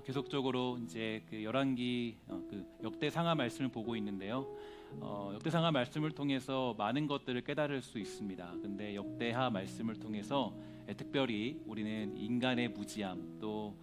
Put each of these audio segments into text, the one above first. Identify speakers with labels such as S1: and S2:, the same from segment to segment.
S1: 계속적으로 이제 그 열왕기 그 역대상하 말씀을 보고 있는데요. 역대상하 말씀을 통해서 많은 것들을 깨달을 수 있습니다. 근데 역대하 말씀을 통해서 특별히 우리는 인간의 무지함, 또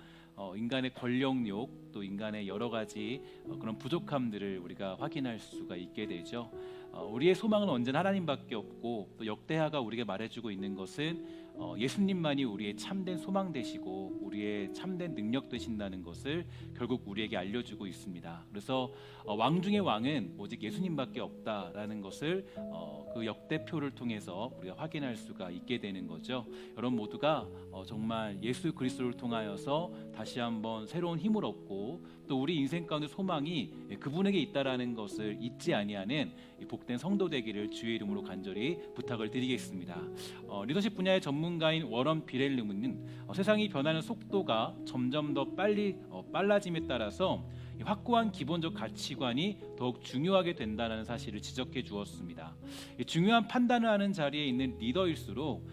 S1: 인간의 권력욕, 또 인간의 여러 가지 그런 부족함들을 우리가 확인할 수가 있게 되죠. 우리의 소망은 언제나 하나님밖에 없고, 또 역대하가 우리에게 말해주고 있는 것은 예수님만이 우리의 참된 소망 되시고 우리의 참된 능력 되신다는 것을 결국 우리에게 알려주고 있습니다. 그래서 왕 중의 왕은 오직 예수님밖에 없다라는 것을 그 역대표를 통해서 우리가 확인할 수가 있게 되는 거죠. 여러분 모두가 정말 예수 그리스도를 통하여서 다시 한번 새로운 힘을 얻고, 또 우리 인생 가운데 소망이 그분에게 있다라는 것을 잊지 아니하는 복된 성도 되기를 주의 이름으로 간절히 부탁을 드리겠습니다. 리더십 분야의 전문가인 워런 비렐름은 세상이 변하는 속도가 점점 더 빨라짐에 따라서 확고한 기본적 가치관이 더욱 중요하게 된다는 사실을 지적해 주었습니다. 중요한 판단을 하는 자리에 있는 리더일수록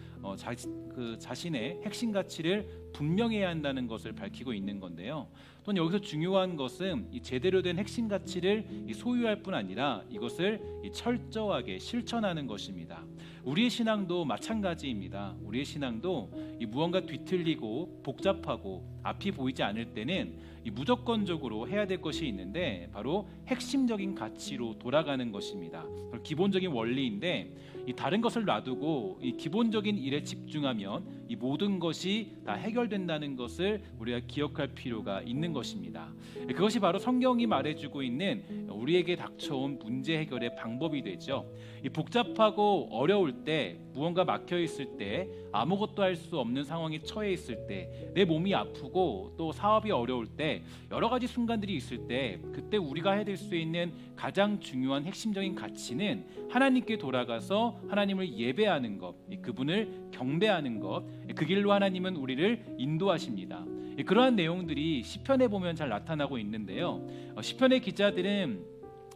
S1: 자신의 핵심 가치를 분명해야 한다는 것을 밝히고 있는 건데요. 또는 여기서 중요한 것은 이 제대로 된 핵심 가치를 소유할 뿐 아니라 이것을 철저하게 실천하는 것입니다. 우리의 신앙도 마찬가지입니다. 우리의 신앙도 무언가 뒤틀리고 복잡하고 앞이 보이지 않을 때는 무조건적으로 해야 될 것이 있는데, 바로 핵심적인 가치로 돌아가는 것입니다. 기본적인 원리인데, 이 다른 것을 놔두고 이 기본적인 일에 집중하면 이 모든 것이 다 해결된다는 것을 우리가 기억할 필요가 있는 것입니다. 그것이 바로 성경이 말해주고 있는 우리에게 닥쳐온 문제 해결의 방법이 되죠. 이 복잡하고 어려울 때, 무언가 막혀 있을 때, 아무것도 할 수 없는 상황에 처해 있을 때, 내 몸이 아프고 또 사업이 어려울 때, 여러 가지 순간들이 있을 때, 그때 우리가 해야 될 수 있는 가장 중요한 핵심적인 가치는 하나님께 돌아가서 하나님을 예배하는 것, 그분을 경배하는 것, 그 길로 하나님은 우리를 인도하십니다. 그러한 내용들이 시편에 보면 잘 나타나고 있는데요. 시편의 기자들은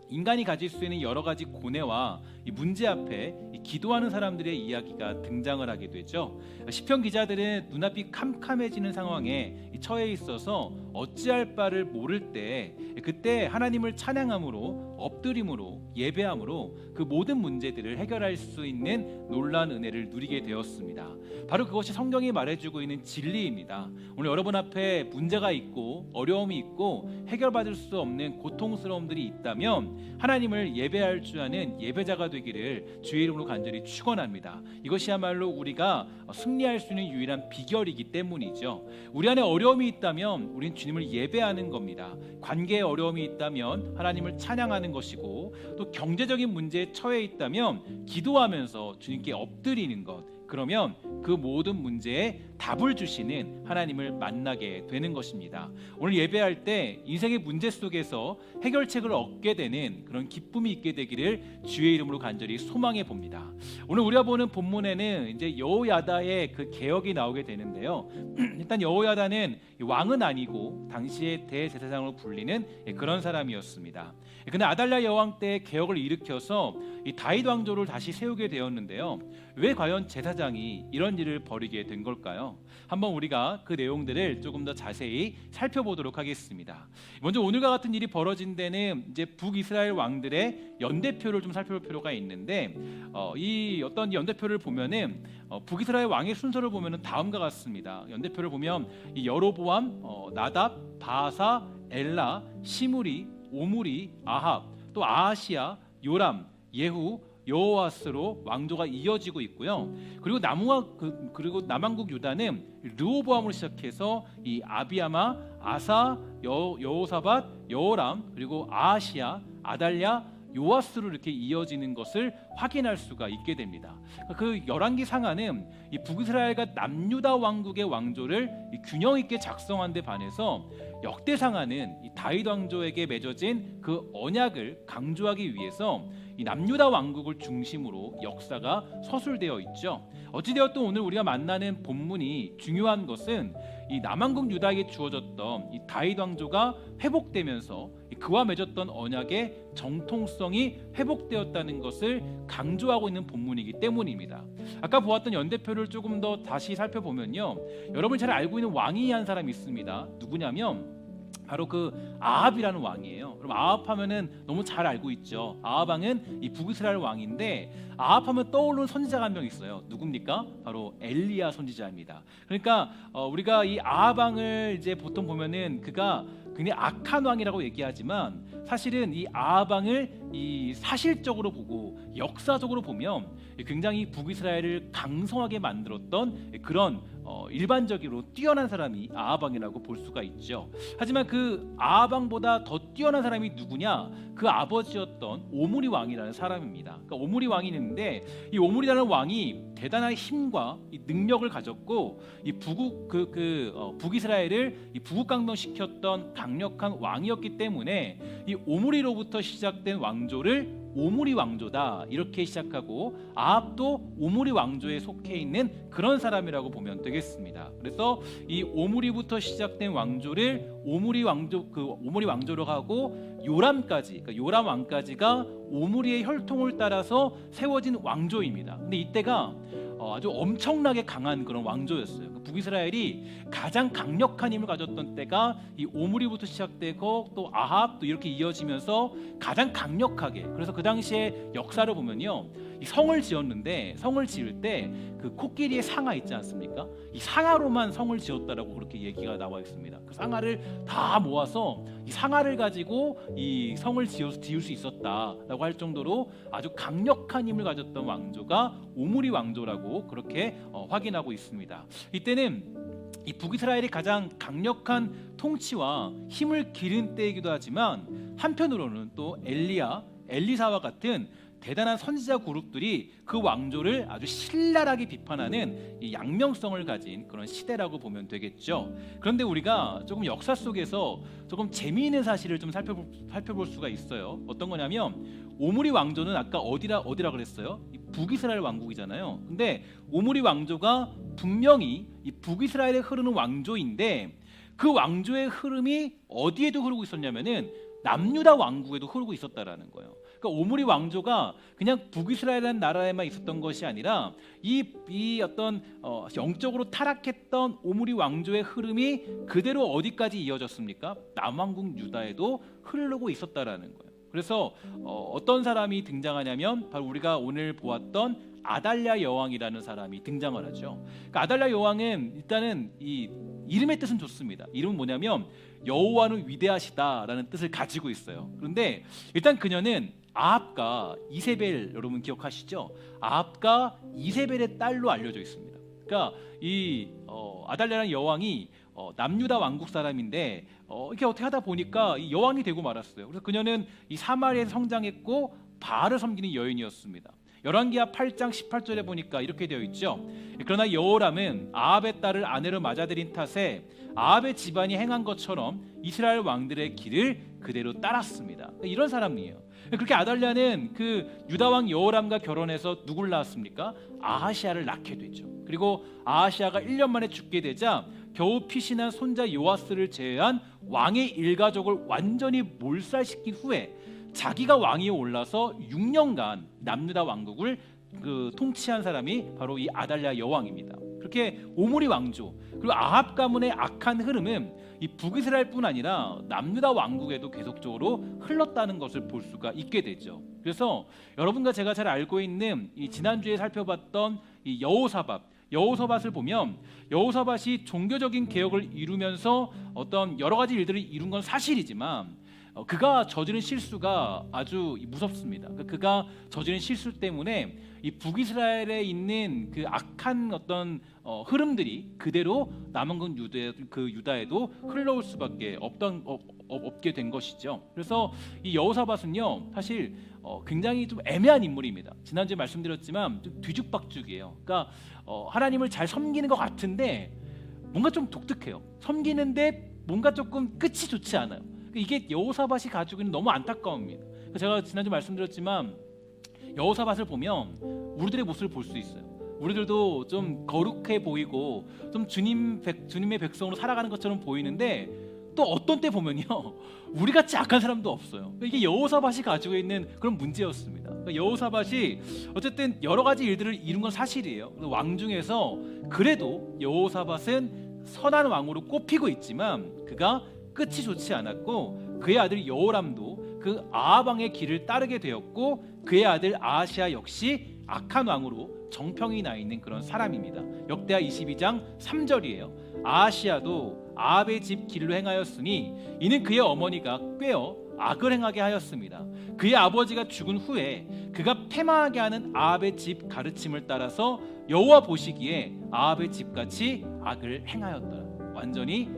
S1: 인간이 가질 수 있는 여러 가지 고뇌와 이 문제 앞에 기도하는 사람들의 이야기가 등장을 하게 되죠. 시편 기자들은 눈앞이 캄캄해지는 상황에 처해 있어서 어찌할 바를 모를 때, 그때 하나님을 찬양함으로, 엎드림으로, 예배함으로 그 모든 문제들을 해결할 수 있는 놀라운 은혜를 누리게 되었습니다. 바로 그것이 성경이 말해주고 있는 진리입니다. 오늘 여러분 앞에 문제가 있고 어려움이 있고 해결받을 수 없는 고통스러움들이 있다면 하나님을 예배할 줄 아는 예배자가 되기를 주의 이름으로 간절히 축원합니다. 이것이야말로 우리가 승리할 수 있는 유일한 비결이기 때문이죠. 우리 안에 어려움이 있다면 우린 주님을 예배하는 겁니다. 관계에 어려움이 있다면 하나님을 찬양하는 것이고, 또 경제적인 문제에 처해 있다면 기도하면서 주님께 엎드리는 것, 그러면 그 모든 문제에 답을 주시는 하나님을 만나게 되는 것입니다. 오늘 예배할 때 인생의 문제 속에서 해결책을 얻게 되는 그런 기쁨이 있게 되기를 주의 이름으로 간절히 소망해 봅니다. 오늘 우리가 보는 본문에는 이제 여호야다의 그 개혁이 나오게 되는데요. 일단 여호야다는 왕은 아니고 당시의 대제사장으로 불리는 그런 사람이었습니다. 근데 아달랴 여왕 때 개혁을 일으켜서 이 다윗 왕조를 다시 세우게 되었는데요. 왜 과연 제사장이 이런 일을 벌이게 된 걸까요? 한번 우리가 그 내용들을 조금 더 자세히 살펴보도록 하겠습니다. 먼저 오늘과 같은 일이 벌어진 데는 이제 북이스라엘 왕들의 연대표를 좀 살펴볼 필요가 있는데, 이 어떤 연대표를 보면은 북이스라엘 왕의 순서를 보면은 다음과 같습니다. 연대표를 보면 이 여로보암, 나답, 바아사, 엘라, 시므리, 오므리, 아합, 또 아하시야, 요람, 예후, 여호아스로 왕조가 이어지고 있고요. 그리고 남왕국 유다는 르호보암으로 시작해서 이 아비야마, 아사, 여호사밧, 여호람, 그리고 아하시야, 아달랴, 요아스로 이렇게 이어지는 것을 확인할 수가 있게 됩니다. 그 열왕기 상하는 이 북이스라엘과 남유다 왕국의 왕조를 균형 있게 작성한 데 반해서 역대 상하는 이 다윗 왕조에게 맺어진 그 언약을 강조하기 위해서 이 남유다 왕국을 중심으로 역사가 서술되어 있죠. 어찌되었든 오늘 우리가 만나는 본문이 중요한 것은 이 남왕국 유다에게 주어졌던 이 다윗 왕조가 회복되면서 그와 맺었던 언약의 정통성이 회복되었다는 것을 강조하고 있는 본문이기 때문입니다. 아까 보았던 연대표를 조금 더 다시 살펴보면요, 여러분이 잘 알고 있는 왕이 한 사람이 있습니다. 누구냐면 바로 그 아합이라는 왕이에요. 그럼 아합하면은 너무 잘 알고 있죠. 아합 왕은 이 북이스라엘 왕인데 아합하면 떠오르는 선지자가 한 명 있어요. 누굽니까? 바로 엘리야 선지자입니다. 그러니까 우리가 이 아합 왕을 이제 보통 보면은 그가 굉장히 악한 왕이라고 얘기하지만 사실은 이 아합 왕을 이 사실적으로 보고 역사적으로 보면 굉장히 북이스라엘을 강성하게 만들었던 그런 일반적으로 뛰어난 사람이 아합 왕이라고 볼 수가 있죠. 하지만 그 아합 왕보다 더 뛰어난 사람이 누구냐? 그 아버지였던 오므리 왕이라는 사람입니다. 그러니까 오므리 왕이 있는데 이 오므리라는 왕이 대단한 힘과 이 능력을 가졌고 이 북이스라엘을 이 부국강동시켰던 강력한 왕이었기 때문에 이 오므리로부터 시작된 왕조를 오므리 왕조다 이렇게 시작하고 아합도 오므리 왕조에 속해 있는 그런 사람이라고 보면 되겠습니다. 그래서 이 오므리부터 시작된 왕조를 오므리 왕조로 하고 요람까지, 그러니까 요람 왕까지가 오므리의 혈통을 따라서 세워진 왕조입니다. 근데 이때가 아주 엄청나게 강한 그런 왕조였어요. 북이스라엘이 가장 강력한 힘을 가졌던 때가 이 오므리부터 시작되고 또 아합 또 이렇게 이어지면서 가장 강력하게, 그래서 그 당시에 역사를 보면요, 이 성을 지었는데 성을 지을 때 그 코끼리의 상아 있지 않습니까? 이 상아로만 성을 지었다라고 그렇게 얘기가 나와 있습니다. 그 상아를 다 모아서 이 상아를 가지고 이 성을 지을 수 있었다라고 할 정도로 아주 강력한 힘을 가졌던 왕조가 오므리 왕조라고 그렇게 확인하고 있습니다. 이때는 이 북이스라엘이 가장 강력한 통치와 힘을 기른 때이기도 하지만 한편으로는 또 엘리사와 같은 대단한 선지자 그룹들이 그 왕조를 아주 신랄하게 비판하는 이 양명성을 가진 그런 시대라고 보면 되겠죠. 그런데 우리가 조금 역사 속에서 조금 재미있는 사실을 좀 살펴볼 수가 있어요. 어떤 거냐면 오므리 왕조는 아까 어디라 그랬어요? 이 북이스라엘 왕국이잖아요. 근데 오므리 왕조가 분명히 이 북이스라엘에 흐르는 왕조인데 그 왕조의 흐름이 어디에도 흐르고 있었냐면은 남유다 왕국에도 흐르고 있었다라는 거예요. 그러니까 오므리 왕조가 그냥 북이스라엘이라는 나라에만 있었던 것이 아니라 이 어떤 영적으로 타락했던 오므리 왕조의 흐름이 그대로 어디까지 이어졌습니까? 남왕국 유다에도 흐르고 있었다라는 거예요. 그래서 어떤 사람이 등장하냐면 바로 우리가 오늘 보았던 아달랴 여왕이라는 사람이 등장을 하죠. 그러니까 아달랴 여왕은 일단은 이 이름의 뜻은 좋습니다. 이름은 뭐냐면 여호와는 위대하시다라는 뜻을 가지고 있어요. 그런데 일단 그녀는 아합과 이세벨, 여러분 기억하시죠? 아합과 이세벨의 딸로 알려져 있습니다. 그러니까 이 아달랴라는 여왕이 남유다 왕국 사람인데 이렇게 어떻게 하다 보니까 이 여왕이 되고 말았어요. 그래서 그녀는 이 사마리아에서 성장했고 바알을 섬기는 여인이었습니다. 열왕기하 8장 18절에 보니까 이렇게 되어 있죠. 그러나 여호람은 아합의 딸을 아내로 맞아들인 탓에 아합의 집안이 행한 것처럼 이스라엘 왕들의 길을 그대로 따랐습니다. 이런 사람이에요. 그렇게 아달랴는 그 유다 왕 여호람과 결혼해서 누굴 낳았습니까? 아하시아를 낳게 되죠. 그리고 아하시아가 1년 만에 죽게 되자 겨우 피신한 손자 요아스를 제외한 왕의 일가족을 완전히 몰살시킨 후에 자기가 왕위에 올라서 6년간 남유다 왕국을 통치한 사람이 바로 이 아달랴 여왕입니다. 그렇게 오므리 왕조 그리고 아합 가문의 악한 흐름은 이 북이스라엘뿐 아니라 남유다 왕국에도 계속적으로 흘렀다는 것을 볼 수가 있게 되죠. 그래서 여러분과 제가 잘 알고 있는 이 지난주에 살펴봤던 이 여호사밧을 보면 여호사밧이 종교적인 개혁을 이루면서 어떤 여러 가지 일들을 이룬 건 사실이지만 그가 저지른 실수가 아주 무섭습니다. 그가 저지른 실수 때문에 이 북이스라엘에 있는 그 악한 어떤 흐름들이 그대로 남왕국 유다에도 흘러올 수밖에 없게 된 것이죠. 그래서 이 여호사밧은요 사실 굉장히 좀 애매한 인물입니다. 지난주에 말씀드렸지만 좀 뒤죽박죽이에요. 그러니까 하나님을 잘 섬기는 것 같은데 뭔가 좀 독특해요. 섬기는데 뭔가 조금 끝이 좋지 않아요. 이게 여호사밧이 가지고 있는 너무 안타까움입니다. 제가 지난주 말씀드렸지만 여호사밧을 보면 우리들의 모습을 볼 수 있어요. 우리들도 좀 거룩해 보이고 좀 주님의 백성으로 살아가는 것처럼 보이는데 또 어떤 때 보면요 우리 같이 악한 사람도 없어요. 이게 여호사밧이 가지고 있는 그런 문제였습니다. 여호사밧이 어쨌든 여러 가지 일들을 이룬 건 사실이에요. 왕 중에서 그래도 여호사밧은 선한 왕으로 꼽히고 있지만 그가 끝이 좋지 않았고 그의 아들 여호람도 그 아합 왕의 길을 따르게 되었고 그의 아들 아하시아 역시 악한 왕으로 정평이 나 있는 그런 사람입니다. 역대하 22장 3절이에요. 아하시아도 아합의 집 길로 행하였으니 이는 그의 어머니가 꾀어 악을 행하게 하였습니다. 그의 아버지가 죽은 후에 그가 패망하게 하는 아합의 집 가르침을 따라서 여호와 보시기에 아합의 집같이 악을 행하였더라. 완전히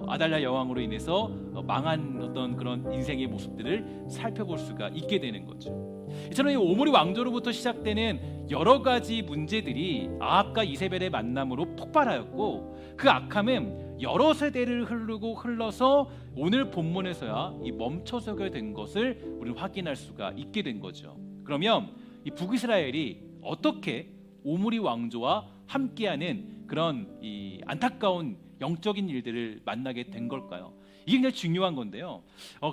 S1: 아달랴 여왕으로 인해서 망한 어떤 그런 인생의 모습들을 살펴볼 수가 있게 되는 거죠. 이처럼 이 오므리 왕조로부터 시작되는 여러 가지 문제들이 아합과 이세벨의 만남으로 폭발하였고 그 악함은 여러 세대를 흘러서 오늘 본문에서야 이 멈춰서게 된 것을 우리는 확인할 수가 있게 된 거죠. 그러면 이 북이스라엘이 어떻게 오므리 왕조와 함께하는 그런 이 안타까운 영적인 일들을 만나게 된 걸까요? 이게 굉장히 중요한 건데요.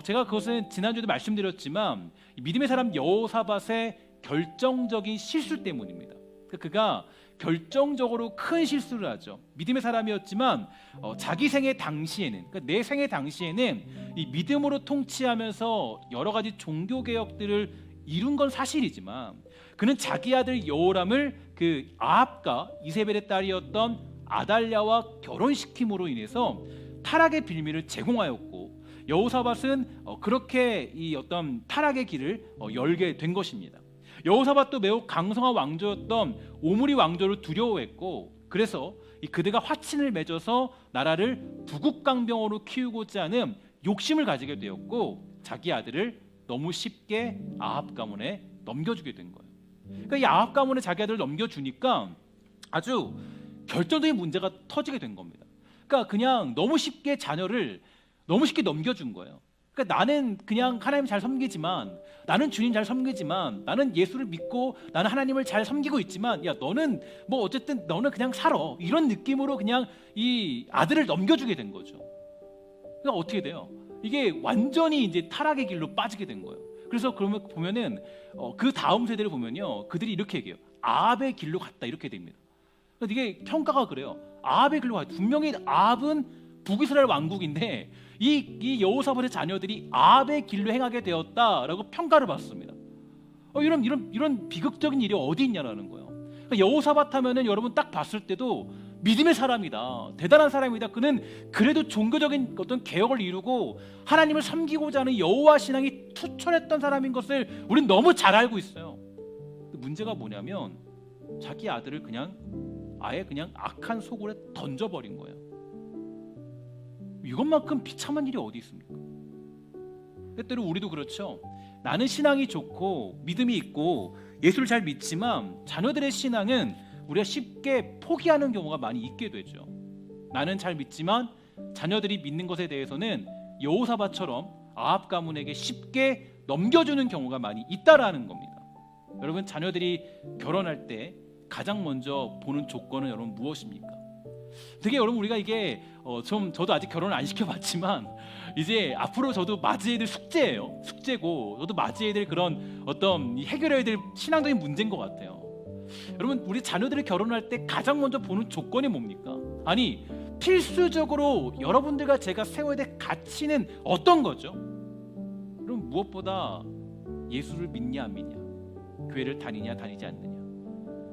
S1: 제가 그것은 지난주에도 말씀드렸지만 믿음의 사람 여호사밧의 결정적인 실수 때문입니다. 그가 결정적으로 큰 실수를 하죠. 믿음의 사람이었지만 자기 생애 당시에는, 그러니까 내 생애 당시에는 이 믿음으로 통치하면서 여러 가지 종교 개혁들을 이룬 건 사실이지만 그는 자기 아들 여호람을 그 아합과 이세벨의 딸이었던 아달랴와 결혼시킴으로 인해서 타락의 빌미를 제공하였고 여호사밧은 그렇게 이 어떤 타락의 길을 열게 된 것입니다. 여호사밧도 매우 강성한 왕조였던 오므리 왕조를 두려워했고 그래서 그들과 화친을 맺어서 나라를 부국강병으로 키우고자 하는 욕심을 가지게 되었고 자기 아들을 너무 쉽게 아합 가문에 넘겨주게 된 거예요. 그러니까 이 아합 가문에 자기 아들을 넘겨주니까 아주 결정적인 문제가 터지게 된 겁니다. 그러니까 그냥 너무 쉽게 자녀를 너무 쉽게 넘겨준 거예요. 그러니까 나는 그냥 하나님 잘 섬기지만, 나는 주님 잘 섬기지만, 나는 예수를 믿고 나는 하나님을 잘 섬기고 있지만, 야 너는 뭐 어쨌든 너는 그냥 살아, 이런 느낌으로 그냥 이 아들을 넘겨주게 된 거죠. 그러니까 어떻게 돼요? 이게 완전히 이제 타락의 길로 빠지게 된 거예요. 그래서 그러면 보면은 그 다음 세대를 보면요, 그들이 이렇게 얘기해요. 아합의 길로 갔다, 이렇게 됩니다. 이게 평가가 그래요. 아합의 길로 갔다. 분명히 아합은 북이스라엘 왕국인데 이 여호사밧의 자녀들이 아합의 길로 행하게 되었다라고 평가를 받습니다. 이런 비극적인 일이 어디 있냐라는 거예요. 그러니까 여호사밧 하면은 여러분 딱 봤을 때도 믿음의 사람이다, 대단한 사람이다. 그는 그래도 종교적인 어떤 개혁을 이루고 하나님을 섬기고자 하는 여호와 신앙이 투철했던 사람인 것을 우리는 너무 잘 알고 있어요. 문제가 뭐냐면 자기 아들을 아예 그냥 악한 소굴에 던져버린 거예요. 이것만큼 비참한 일이 어디 있습니까? 때때로 우리도 그렇죠. 나는 신앙이 좋고 믿음이 있고 예수를 잘 믿지만 자녀들의 신앙은 우리가 쉽게 포기하는 경우가 많이 있게 되죠. 나는 잘 믿지만 자녀들이 믿는 것에 대해서는 여호사밧처럼 아합 가문에게 쉽게 넘겨주는 경우가 많이 있다라는 겁니다. 여러분, 자녀들이 결혼할 때 가장 먼저 보는 조건은 여러분 무엇입니까? 되게 여러분 우리가 이게 저도 아직 결혼을 안 시켜봤지만 이제 앞으로 저도 맞이해야 될 숙제고 저도 맞이해야 될 그런 어떤 해결해야 될 신앙적인 문제인 것 같아요. 여러분, 우리 자녀들이 결혼할 때 가장 먼저 보는 조건이 뭡니까? 아니, 필수적으로 여러분들과 제가 세워야 될 가치는 어떤 거죠? 여러분, 무엇보다 예수를 믿냐 안 믿냐, 교회를 다니냐 다니지 않느냐,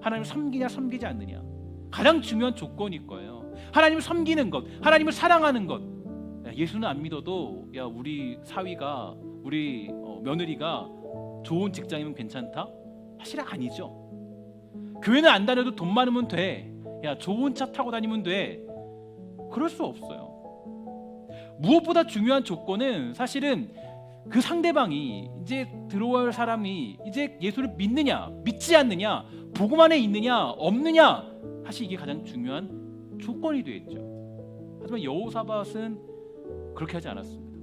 S1: 하나님을 섬기냐 섬기지 않느냐, 가장 중요한 조건일 거예요. 하나님을 섬기는 것, 하나님을 사랑하는 것. 예수는 안 믿어도 야 우리 사위가, 우리 며느리가 좋은 직장이면 괜찮다? 사실 아니죠. 교회는 안 다녀도 돈 많으면 돼. 야 좋은 차 타고 다니면 돼. 그럴 수 없어요. 무엇보다 중요한 조건은 사실은 그 상대방이, 이제 들어올 사람이 이제 예수를 믿느냐 믿지 않느냐, 복음 안에 있느냐 없느냐, 사실 이게 가장 중요한 조건이 되겠죠. 하지만 여호사밧은 그렇게 하지 않았습니다.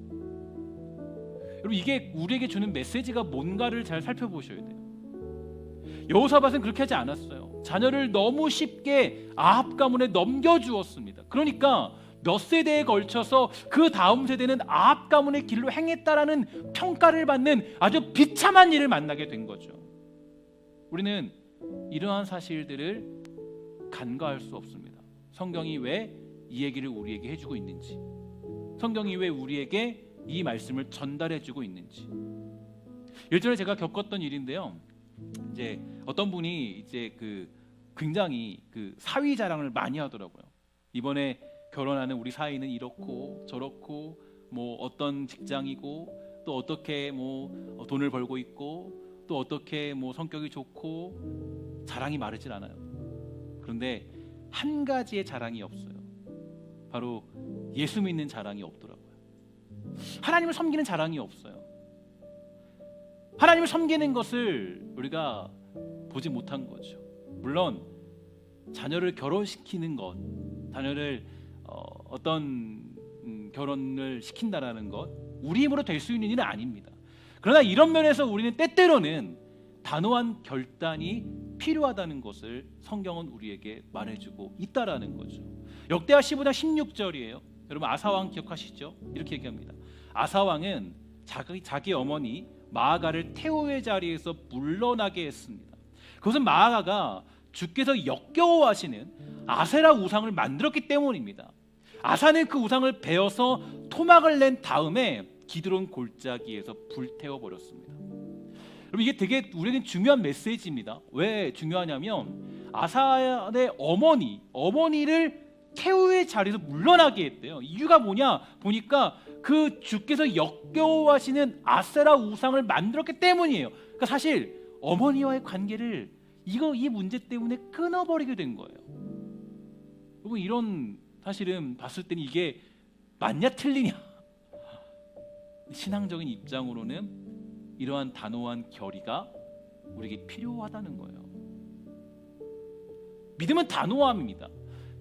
S1: 여러분, 이게 우리에게 주는 메시지가 뭔가를 잘 살펴보셔야 돼요. 여호사밧은 그렇게 하지 않았어요. 자녀를 너무 쉽게 아합 가문에 넘겨주었습니다. 그러니까 몇 세대에 걸쳐서 그 다음 세대는 아합 가문의 길로 행했다라는 평가를 받는 아주 비참한 일을 만나게 된 거죠. 우리는 이러한 사실들을 간과할 수 없습니다. 성경이 왜 이 얘기를 우리에게 해주고 있는지. 성경이 왜 우리에게 이 말씀을 전달해주고 있는지. 예전에 제가 겪었던 일인데요. 이제 어떤 분이 이제 굉장히 사위 자랑을 많이 하더라고요. 이번에 결혼하는 우리 사위는 이렇고 저렇고 뭐 어떤 직장이고 또 어떻게 뭐 돈을 벌고 있고 또 어떻게 뭐 성격이 좋고 자랑이 마르질 않아요. 그런데 한 가지의 자랑이 없어요. 바로 예수 믿는 자랑이 없더라고요. 하나님을 섬기는 자랑이 없어요. 하나님을 섬기는 것을 우리가 보지 못한 거죠. 물론 자녀를 결혼시키는 것, 자녀를 어떤 결혼을 시킨다라는 것 우리 힘으로 될 수 있는 일은 아닙니다. 그러나 이런 면에서 우리는 때때로는 단호한 결단이 필요하다는 것을 성경은 우리에게 말해주고 있다라는 거죠. 역대하 15장 16절이에요. 여러분 아사왕 기억하시죠? 이렇게 얘기합니다. 아사왕은 자기 어머니 마아가를 태호의 자리에서 물러나게 했습니다. 그것은 마아가가 주께서 역겨워하시는 아세라 우상을 만들었기 때문입니다. 아사는 그 우상을 베어서 토막을 낸 다음에 기드론 골짜기에서 불태워 버렸습니다. 여러분 이게 되게 우리에겐 중요한 메시지입니다. 왜 중요하냐면 아사의 어머니를 태호의 자리에서 물러나게 했대요. 이유가 뭐냐 보니까 그 주께서 역겨워하시는 아세라 우상을 만들었기 때문이에요. 그러니까 사실 어머니와의 관계를 이 문제 때문에 끊어버리게 된 거예요. 여러분 이런 사실은 봤을 때는 이게 맞냐 틀리냐 신앙적인 입장으로는 이러한 단호한 결의가 우리에게 필요하다는 거예요. 믿음은 단호함입니다.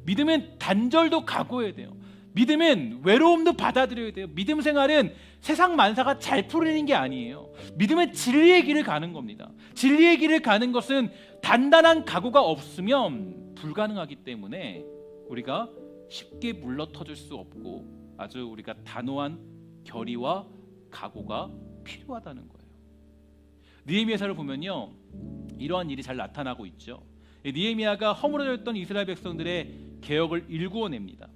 S1: 믿음은 단절도 각오해야 돼요. 믿음은 외로움도 받아들여야 돼요. 믿음 생활은 세상 만사가 잘 풀리는 게 아니에요. 믿음은 진리의 길을 가는 겁니다. 진리의 길을 가는 것은 단단한 각오가 없으면 불가능하기 때문에 우리가 쉽게 물러터질 수 없고 아주 우리가 단호한 결의와 각오가 필요하다는 거예요. 느헤미야서를 보면요 이러한 일이 잘 나타나고 있죠. 느헤미야가 허물어져 있던 이스라엘 백성들의 개혁을 일구어냅니다.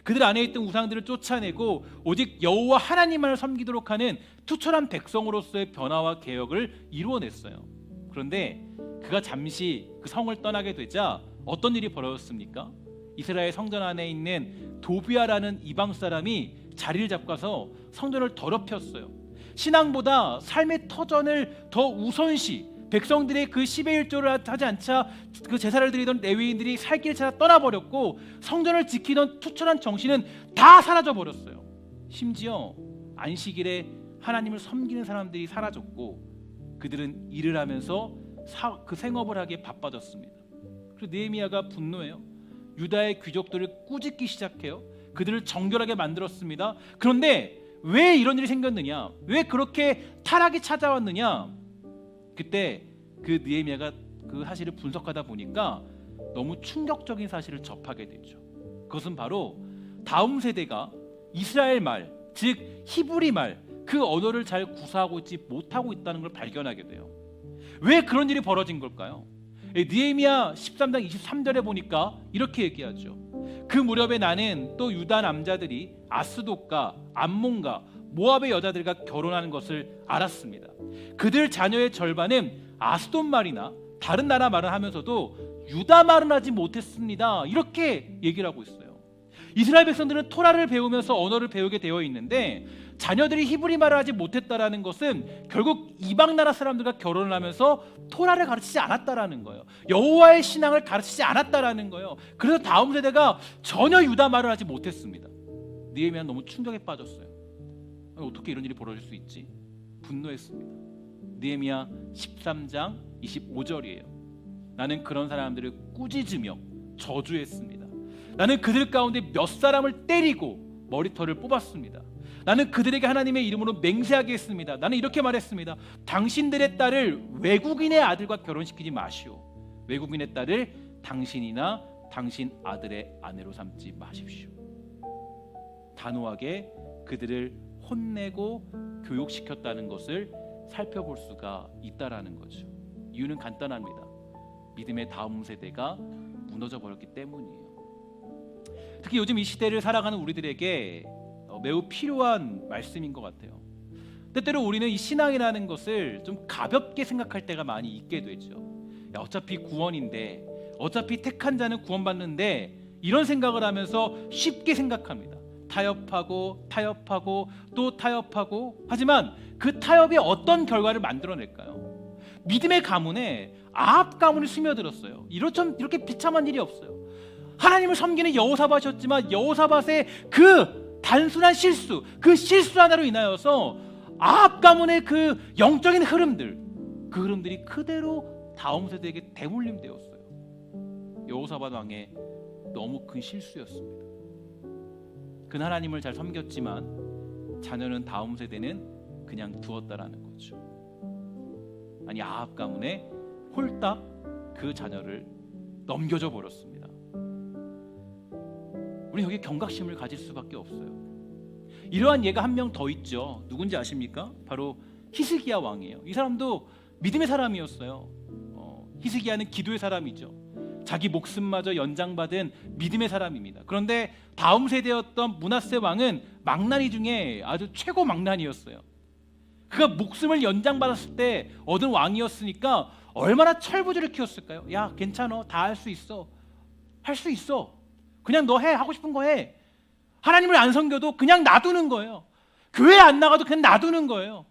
S1: 그들 안에 있던 우상들을 쫓아내고 오직 여호와 하나님만을 섬기도록 하는 투철한 백성으로서의 변화와 개혁을 이루어냈어요. 그런데 그가 잠시 그 성을 떠나게 되자 어떤 일이 벌어졌습니까? 이스라엘 성전 안에 있는 도비아라는 이방 사람이 자리를 잡아서 성전을 더럽혔어요. 신앙보다 삶의 터전을 더 우선시 백성들의 그 10의 1조를 하지 않자 그 제사를 드리던 레위인들이 살 길을 찾아 떠나버렸고 성전을 지키던 투철한 정신은 다 사라져버렸어요. 심지어 안식일에 하나님을 섬기는 사람들이 사라졌고 그들은 일을 하면서 그 생업을 하기에 바빠졌습니다. 그래서 느헤미야가 분노해요. 유다의 귀족들을 꾸짖기 시작해요. 그들을 정결하게 만들었습니다. 그런데 왜 이런 일이 생겼느냐? 왜 그렇게 타락이 찾아왔느냐? 그때 그 느헤미야가 그 사실을 분석하다 보니까 너무 충격적인 사실을 접하게 되죠. 그것은 바로 다음 세대가 이스라엘 말, 즉 히브리 말, 그 언어를 잘 구사하고 있지 못하고 있다는 걸 발견하게 돼요. 왜 그런 일이 벌어진 걸까요? 느헤미야 13장 23절에 보니까 이렇게 얘기하죠. 그 무렵에 나는 또 유다 남자들이 아스돗과 암몬과 모압의 여자들과 결혼하는 것을 알았습니다. 그들 자녀의 절반은 아스돗 말이나 다른 나라 말을 하면서도 유다 말은 하지 못했습니다. 이렇게 얘기를 하고 있어요. 이스라엘 백성들은 토라를 배우면서 언어를 배우게 되어 있는데 자녀들이 히브리 말을 하지 못했다라는 것은 결국 이방 나라 사람들과 결혼을 하면서 토라를 가르치지 않았다라는 거예요. 여호와의 신앙을 가르치지 않았다라는 거예요. 그래서 다음 세대가 전혀 유다 말을 하지 못했습니다. 느헤미야는 너무 충격에 빠졌어요. 어떻게 이런 일이 벌어질 수 있지? 분노했습니다. 느헤미야 13장 25절이에요. 나는 그런 사람들을 꾸짖으며 저주했습니다. 나는 그들 가운데 몇 사람을 때리고 머리털을 뽑았습니다. 나는 그들에게 하나님의 이름으로 맹세하게 했습니다. 나는 이렇게 말했습니다. 당신들의 딸을 외국인의 아들과 결혼시키지 마시오. 외국인의 딸을 당신이나 당신 아들의 아내로 삼지 마십시오. 단호하게 그들을 혼내고 교육시켰다는 것을 살펴볼 수가 있다라는 거죠. 이유는 간단합니다. 믿음의 다음 세대가 무너져 버렸기 때문이에요. 특히 요즘 이 시대를 살아가는 우리들에게 매우 필요한 말씀인 것 같아요. 때때로 우리는 이 신앙이라는 것을 좀 가볍게 생각할 때가 많이 있게 되죠. 야, 어차피 구원인데, 어차피 택한 자는 구원받는데, 이런 생각을 하면서 쉽게 생각합니다. 타협하고 또 타협하고. 하지만 그 타협이 어떤 결과를 만들어낼까요? 믿음의 가문에 아합 가문이 스며들었어요. 이렇게 비참한 일이 없어요. 하나님을 섬기는 여호사밧이었지만 여호사밧의 그 단순한 실수, 그 실수 하나로 인하여서 아합 가문의 그 영적인 흐름들, 그 흐름들이 그대로 다음 세대에게 대물림되었어요. 여호사밧 왕의 너무 큰 실수였습니다. 그 하나님을 잘 섬겼지만 자녀는 다음 세대는 그냥 두었다라는 거죠. 아니, 아합 가문에 홀딱 그 자녀를 넘겨줘 버렸습니다. 우리 여기 경각심을 가질 수밖에 없어요. 이러한 예가 한 명 더 있죠. 누군지 아십니까? 바로 히스기야 왕이에요. 이 사람도 믿음의 사람이었어요. 히스기야는 기도의 사람이죠. 자기 목숨마저 연장받은 믿음의 사람입니다. 그런데 다음 세대였던 므낫세 왕은 망나니 중에 아주 최고 망나니였어요. 그가 목숨을 연장받았을 때 얻은 왕이었으니까 얼마나 철부지를 키웠을까요? 야, 괜찮아, 다 할 수 있어, 할 수 있어, 그냥 너 해, 하고 싶은 거 해. 하나님을 안 섬겨도 그냥 놔두는 거예요. 교회 안 나가도 그냥 놔두는 거예요.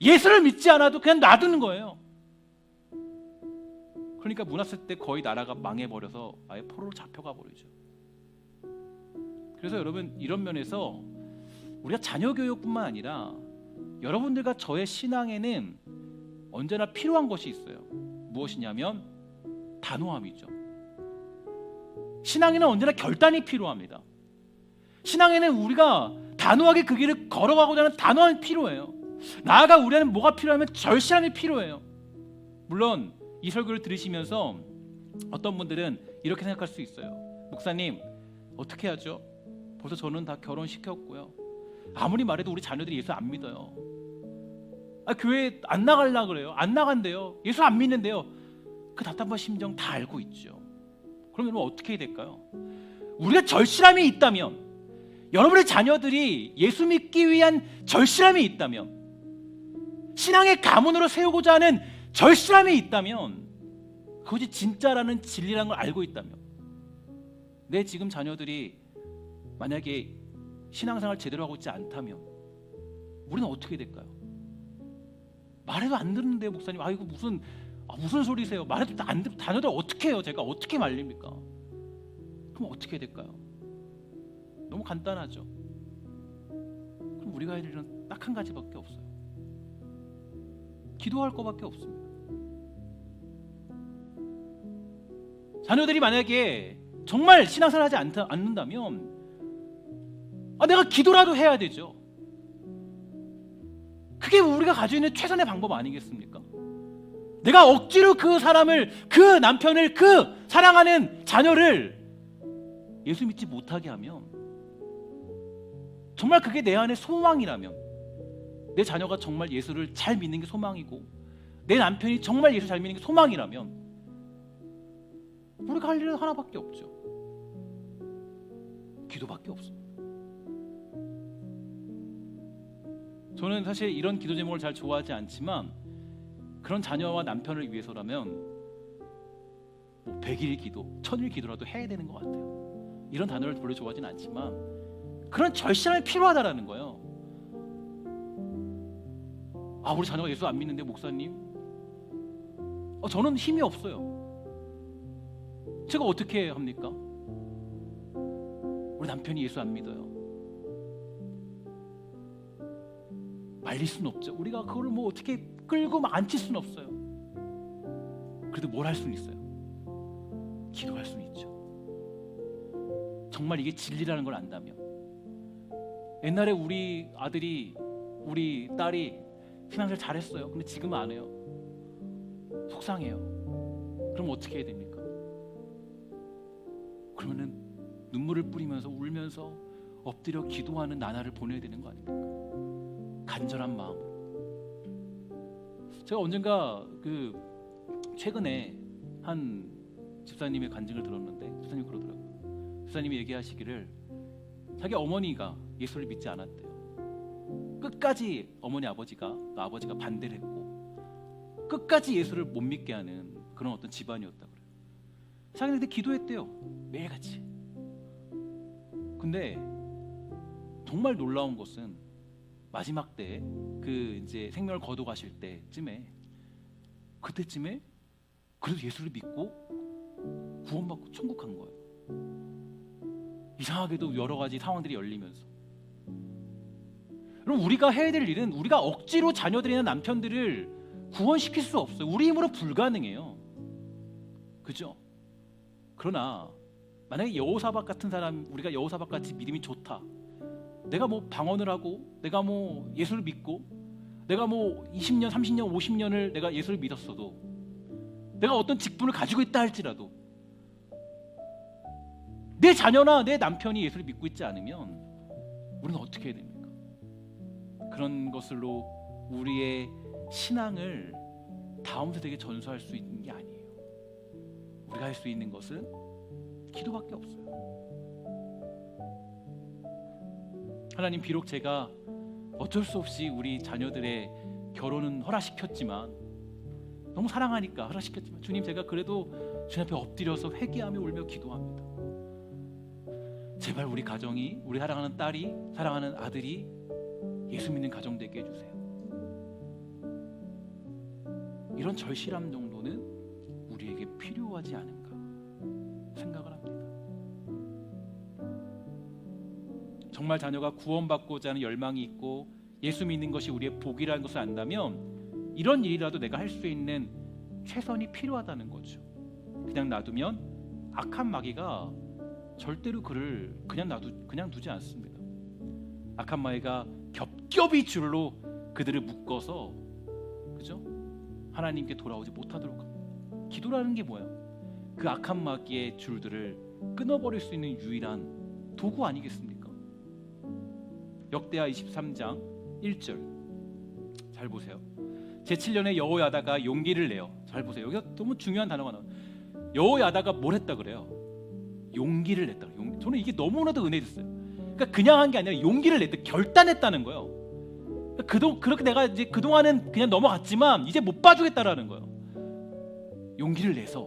S1: 예수를 믿지 않아도 그냥 놔두는 거예요. 그러니까 므낫세 때 거의 나라가 망해버려서 아예 포로로 잡혀가 버리죠. 그래서 여러분, 이런 면에서 우리가 자녀 교육뿐만 아니라 여러분들과 저의 신앙에는 언제나 필요한 것이 있어요. 무엇이냐면 단호함이죠. 신앙에는 언제나 결단이 필요합니다. 신앙에는 우리가 단호하게 그 길을 걸어가고자 하는 단호함이 필요해요. 나아가 우리는 뭐가 필요하면 절실함이 필요해요. 물론 이 설교를 들으시면서 어떤 분들은 이렇게 생각할 수 있어요. 목사님, 어떻게 하죠? 벌써 저는 다 결혼시켰고요. 아무리 말해도 우리 자녀들이 예수 안 믿어요. 교회 안 나가려고 그래요. 안 나간대요. 예수 안 믿는데요. 그 답답한 심정 다 알고 있죠. 그럼 여러분 어떻게 해야 될까요? 우리가 절실함이 있다면, 여러분의 자녀들이 예수 믿기 위한 절실함이 있다면, 신앙의 가문으로 세우고자 하는 절실함이 있다면, 그것이 진짜라는 진리라는 걸 알고 있다면, 내 지금 자녀들이 만약에 신앙생활 제대로 하고 있지 않다면 우리는 어떻게 될까요? 말해도 안 듣는데요, 목사님. 이거 무슨 소리세요? 말해도 안 듣고 자녀들 어떻게 해요? 제가 어떻게 말립니까? 그럼 어떻게 해야 될까요? 너무 간단하죠. 그럼 우리가 할 일은 딱 한 가지밖에 없어요. 기도할 거밖에 없습니다. 자녀들이 만약에 정말 신앙생활 하지 않는다면 내가 기도라도 해야 되죠. 그게 우리가 가지고 있는 최선의 방법 아니겠습니까? 내가 억지로 그 사람을, 그 남편을, 그 사랑하는 자녀를 예수 믿지 못하게 하면, 정말 그게 내 안의 소망이라면, 내 자녀가 정말 예수를 잘 믿는 게 소망이고 내 남편이 정말 예수 잘 믿는 게 소망이라면 우리가 할 일은 하나밖에 없죠. 기도밖에 없습니다. 저는 사실 이런 기도 제목을 잘 좋아하지 않지만 그런 자녀와 남편을 위해서라면 100일 기도, 1000일 기도라도 해야 되는 것 같아요. 이런 단어를 별로 좋아하진 않지만 그런 절실함이 필요하다라는 거예요. 우리 자녀가 예수 안 믿는데 목사님, 저는 힘이 없어요. 제가 어떻게 합니까? 우리 남편이 예수 안 믿어요. 말릴 수는 없죠. 우리가 그걸 어떻게 끌고 앉힐 수는 없어요. 그래도 뭘 할 수는 있어요. 기도할 수는 있죠. 정말 이게 진리라는 걸 안다면. 옛날에 우리 아들이, 우리 딸이 신앙생활 잘했어요. 근데 지금은 안 해요. 속상해요. 그럼 어떻게 해야 됩니까? 그러면은 눈물을 뿌리면서 울면서 엎드려 기도하는 나날을 보내야 되는 거 아닙니까? 간절한 마음으로. 제가 언젠가 최근에 한 집사님의 간증을 들었는데 집사님이 그러더라고요. 집사님이 얘기하시기를 자기 어머니가 예수를 믿지 않았대요. 끝까지 어머니 아버지가 반대를 했고 끝까지 예수를 못 믿게 하는 그런 어떤 집안이었다 그래요. 자기네들 기도했대요. 매일같이. 근데 정말 놀라운 것은 마지막 때 그 이제 생명을 거둬가실 그때쯤에 그래도 예수를 믿고 구원받고 천국 간 거예요. 이상하게도 여러 가지 상황들이 열리면서. 그럼 우리가 해야 될 일은 우리가 억지로 자녀들이나 남편들을 구원시킬 수 없어요. 우리 힘으로 불가능해요. 그죠? 그러나 만약에 여호사밧 같은 사람, 우리가 여호사밧 같이 믿음이 좋다, 내가 뭐 방언을 하고 내가 뭐 예수를 믿고 내가 뭐 20년, 30년, 50년을 내가 예수를 믿었어도, 내가 어떤 직분을 가지고 있다 할지라도 내 자녀나 내 남편이 예수를 믿고 있지 않으면 우리는 어떻게 해야 됩니까? 그런 것으로 우리의 신앙을 다음 세대에게 전수할 수 있는 게 아니에요. 우리가 할 수 있는 것은 기도밖에 없어요. 하나님, 비록 제가 어쩔 수 없이 우리 자녀들의 결혼은 허락시켰지만, 너무 사랑하니까 허락시켰지만, 주님, 제가 그래도 주님 앞에 엎드려서 회개하며 울며 기도합니다. 제발 우리 가정이, 우리 사랑하는 딸이, 사랑하는 아들이 예수 믿는 가정 되게 해주세요. 이런 절실함 정도는 우리에게 필요하지 않은가 생각을 합니다. 정말 자녀가 구원받고자 하는 열망이 있고 예수 믿는 것이 우리의 복이라는 것을 안다면 이런 일이라도 내가 할 수 있는 최선이 필요하다는 거죠. 그냥 놔두면 악한 마귀가 절대로 그를 그냥 두지 않습니다. 악한 마귀가 겹겹이 줄로 그들을 묶어서, 그죠? 하나님께 돌아오지 못하도록 합니다. 기도라는 게 뭐야? 그 악한 마귀의 줄들을 끊어버릴 수 있는 유일한 도구 아니겠습니까? 역대하 23장 1절 잘 보세요. 제7년에 여호야다가 용기를 내어, 잘 보세요. 여기가 너무 중요한 단어가 나와요. 여호야다가 뭘 했다 그래요? 용기를 냈다. 저는 이게 너무나도 은혜됐어요. 그러니까 그냥 한 게 아니라 용기를 냈다, 결단했다는 거예요. 그렇게 내가 이제 그동안은 그냥 넘어갔지만 이제 못 봐주겠다라는 거예요. 용기를 내서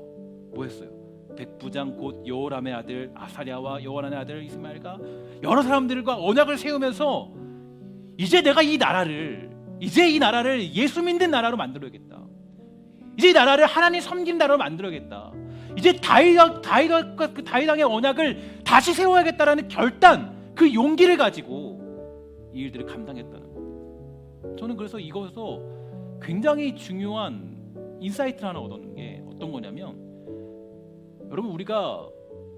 S1: 뭐 했어요? 백부장 곧 여호람의 아들 아사랴와 여호란의 아들 이스마엘과 여러 사람들과 언약을 세우면서 이제 내가 이 나라를 예수 믿는 나라로 만들어야겠다. 이제 이 나라를 하나님 섬기는 나라로 만들어야겠다. 이제 다윗왕의 언약을 다시 세워야겠다라는 결단, 그 용기를 가지고 이 일들을 감당했다는 거예요. 저는 그래서 이것에서 굉장히 중요한 인사이트를 하나 얻었는 게 어떤 거냐면, 여러분, 우리가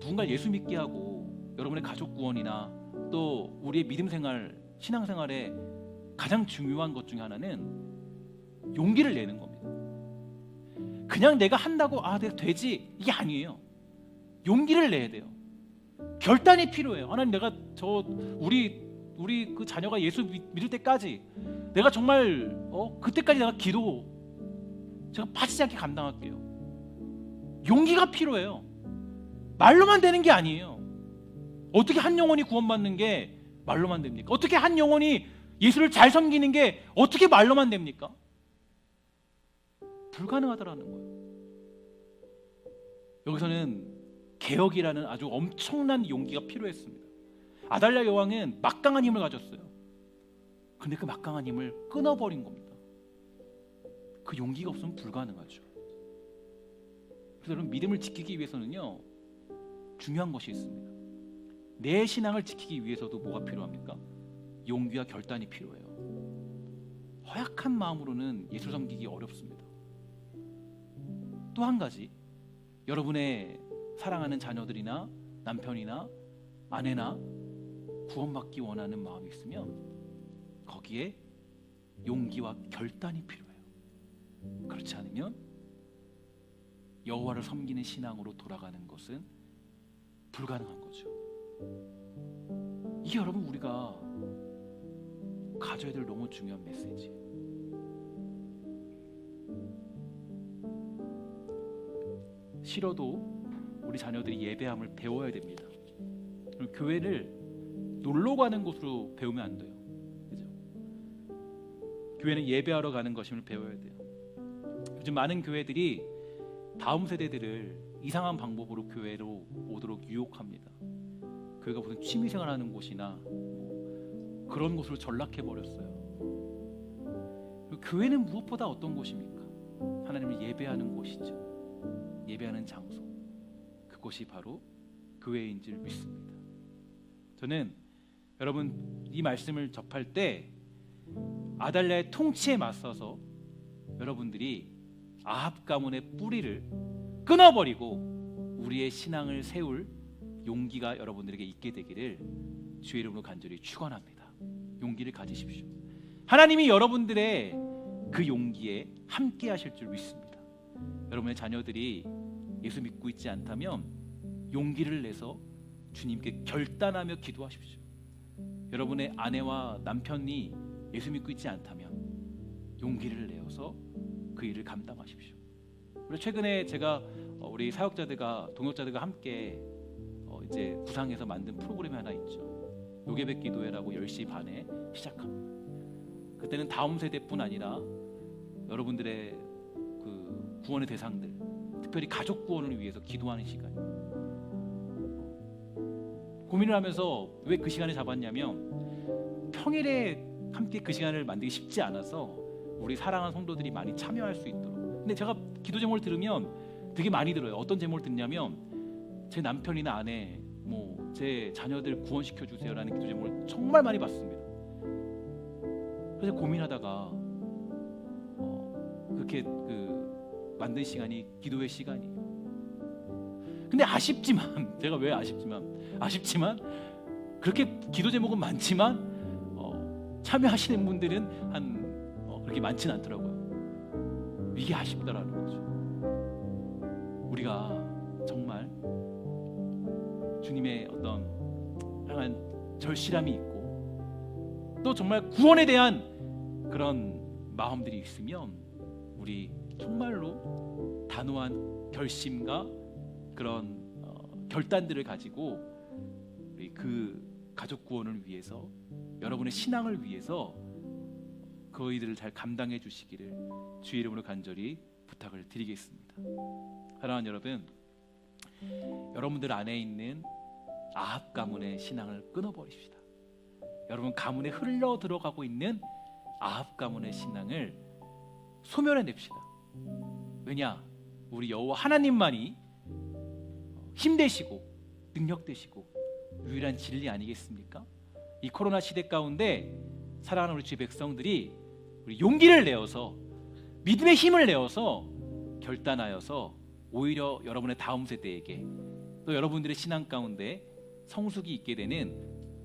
S1: 누군가 예수 믿게 하고 여러분의 가족 구원이나 또 우리의 믿음 생활, 신앙 생활에 가장 중요한 것 중에 하나는 용기를 내는 겁니다. 그냥 내가 한다고 내가 되지, 이게 아니에요. 용기를 내야 돼요. 결단이 필요해요. 하나님, 내가 우리 그 자녀가 예수 믿을 때까지 내가 정말 그때까지 내가 기도 제가 빠지지 않게 감당할게요. 용기가 필요해요. 말로만 되는 게 아니에요. 어떻게 한 영혼이 구원받는 게 말로만 됩니까? 어떻게 한 영혼이 예수를 잘 섬기는 게 어떻게 말로만 됩니까? 불가능하다라는 거예요. 여기서는 개혁이라는 아주 엄청난 용기가 필요했습니다. 아달랴 여왕은 막강한 힘을 가졌어요. 근데 그 막강한 힘을 끊어버린 겁니다. 그 용기가 없으면 불가능하죠. 그래서 여러분, 믿음을 지키기 위해서는요, 중요한 것이 있습니다. 내 신앙을 지키기 위해서도 뭐가 필요합니까? 용기와 결단이 필요해요. 허약한 마음으로는 예수 섬기기 어렵습니다. 또 한 가지, 여러분의 사랑하는 자녀들이나 남편이나 아내나 구원받기 원하는 마음이 있으면 거기에 용기와 결단이 필요해요. 그렇지 않으면 여호와를 섬기는 신앙으로 돌아가는 것은 불가능한 거죠. 이게 여러분, 우리가 가져야 될 너무 중요한 메시지. 싫어도 우리 자녀들이 예배함을 배워야 됩니다. 교회를 놀러 가는 곳으로 배우면 안 돼요. 그죠? 교회는 예배하러 가는 것임을 배워야 돼요. 요즘 많은 교회들이 다음 세대들을 이상한 방법으로 교회로 오도록 유혹합니다. 교회가 무슨 취미생활하는 곳이나 그런 곳으로 전락해 버렸어요. 교회는 무엇보다 어떤 곳입니까? 하나님을 예배하는 곳이죠. 예배하는 장소. 그곳이 바로 교회인 줄 믿습니다. 저는 여러분 이 말씀을 접할 때 아달랴의 통치에 맞서서 여러분들이 아합 가문의 뿌리를 끊어버리고 우리의 신앙을 세울 용기가 여러분들에게 있게 되기를 주의 이름으로 간절히 축원합니다. 용기를 가지십시오. 하나님이 여러분들의 그 용기에 함께 하실 줄 믿습니다. 여러분의 자녀들이 예수 믿고 있지 않다면 용기를 내서 주님께 결단하며 기도하십시오. 여러분의 아내와 남편이 예수 믿고 있지 않다면 용기를 내어서 그 일을 감당하십시오. 그리고 최근에 제가 우리 사역자들과 동역자들과 함께 이제 구상해서 만든 프로그램이 하나 있죠. 요괴백 기도회라고 10시 반에 시작합니다. 그때는 다음 세대뿐 아니라 여러분들의 그 구원의 대상들, 특별히 가족 구원을 위해서 기도하는 시간이에요. 고민을 하면서 왜 그 시간을 잡았냐면 평일에 함께 그 시간을 만들기 쉽지 않아서 우리 사랑하는 성도들이 많이 참여할 수 있도록. 근데 제가 기도 제목을 들으면 되게 많이 들어요. 어떤 제목을 듣냐면 제 남편이나 아내, 제 자녀들 구원시켜 주세요라는 기도 제목을 정말 많이 받습니다. 그래서 고민하다가 그렇게 만든 시간이 기도의 시간이에요. 근데 아쉽지만 제가 왜 아쉽지만 그렇게 기도 제목은 많지만 참여하시는 분들은 그렇게 많지는 않더라고요. 이게 아쉽다라는 거죠. 우리가 정말 주님의 어떤 향한 절실함이 있고 또 정말 구원에 대한 그런 마음들이 있으면 우리 정말로 단호한 결심과 그런 결단들을 가지고 우리 그 가족 구원을 위해서 여러분의 신앙을 위해서 그 일들을 잘 감당해 주시기를 주의 이름으로 간절히 부탁을 드리겠습니다. 사랑하는 여러분, 여러분들 안에 있는 아합 가문의 신앙을 끊어버립시다. 여러분 가문에 흘러 들어가고 있는 아합 가문의 신앙을 소멸해냅시다. 왜냐? 우리 여호와 하나님만이 힘되시고 능력되시고 유일한 진리 아니겠습니까? 이 코로나 시대 가운데 사랑하는 우리 주의 백성들이 우리 용기를 내어서 믿음의 힘을 내어서 결단하여서 오히려 여러분의 다음 세대에게 또 여러분들의 신앙 가운데 성숙이 있게 되는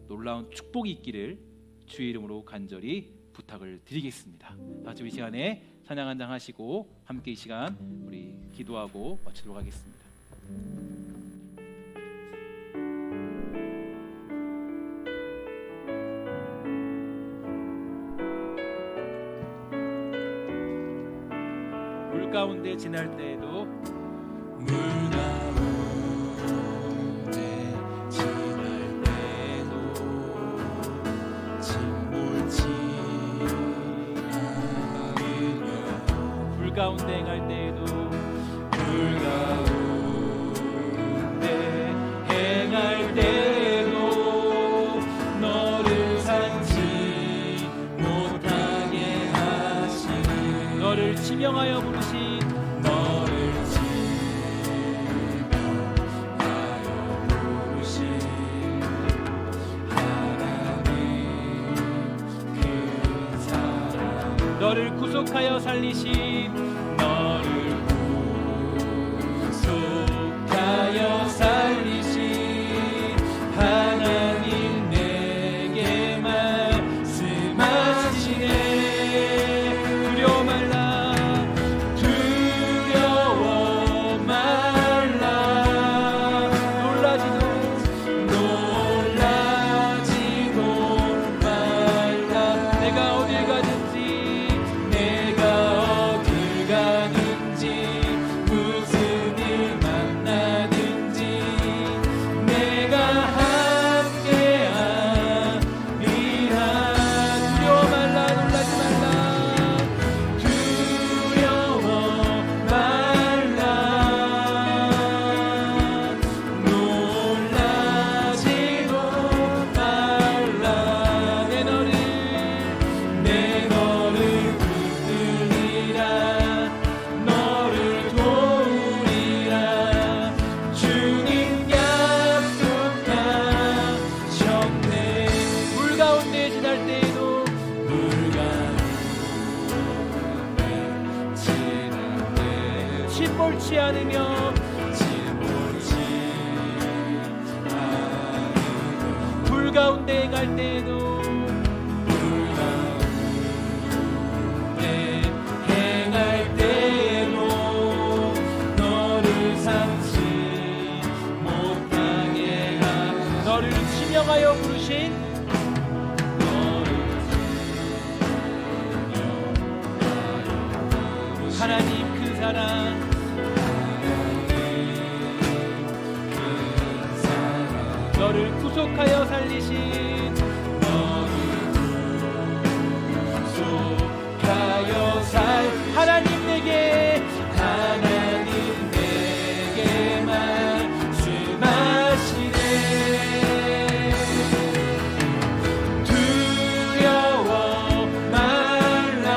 S1: 놀라운 축복이 있기를 주의 이름으로 간절히 부탁을 드리겠습니다. 다같이 우리 시간에 찬양 한 장 하시고 함께 이 시간 우리 기도하고 마치도록 하겠습니다. 물 가운데 지날 때에도 물 가운데 지날 때도 침몰치 않으며 불 가운데 행할 때에도 불 가운데 행할 때에도 너를 삼지 못하게 하시니 너를 지명하여 부르신 너를 구속하여 살리신 너를 구속하여 살리신 하나님 내게 말씀하시네. 두려워 말라 두려워 말라 놀라지도 말라 내가 어딜 가든지 내가 어딜 가운데 행할 때에도 행할 때에도 너를 삼지 못하게 하시고 너를 지명하여 부르신 하나님 큰 사랑 너를 구속하여 살리신 너를 구속하여 살 하나님 내게 말씀하시네 두려워 말라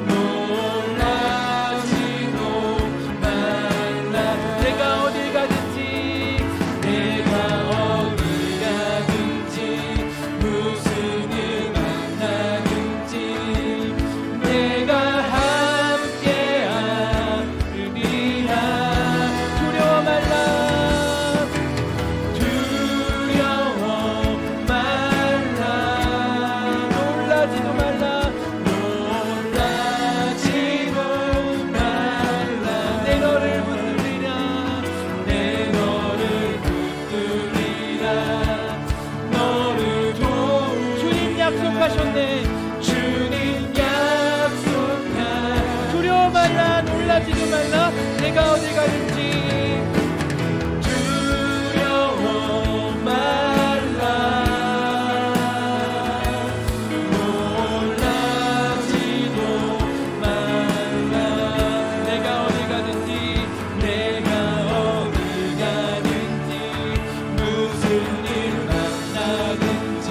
S1: 놀라지도 말라 내가 어딜 가든지 무슨 일 만나든지 내가 함께하리라 두려워 말라 놀라지도 말라 내 너를 붙들리라 주님 약속하셨네 주님 약속하 두려워 말라 놀라지도 말라 내가 어딜 가든지 두려워 말라 놀라지도 말라 내가 어딜 가든지 무슨 일 만나든지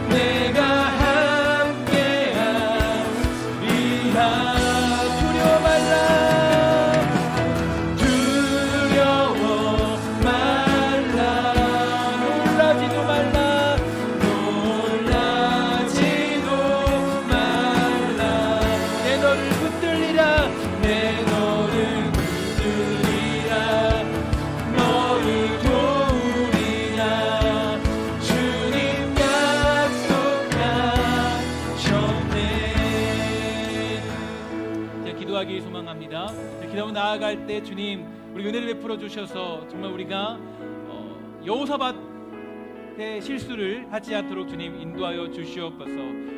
S1: 내가 함께하리라 두려워 말라 놀라지도 말라 내 너를 붙들리라 너를 도우리라 주님 약속하셨네. 기도하기 소망합니다. 기도하고 나아갈 때 주님 우리 은혜를 베풀어 주셔서 정말 우리가 여호사밧의 실수를 하지 않도록 주님 인도하여 주시옵소서.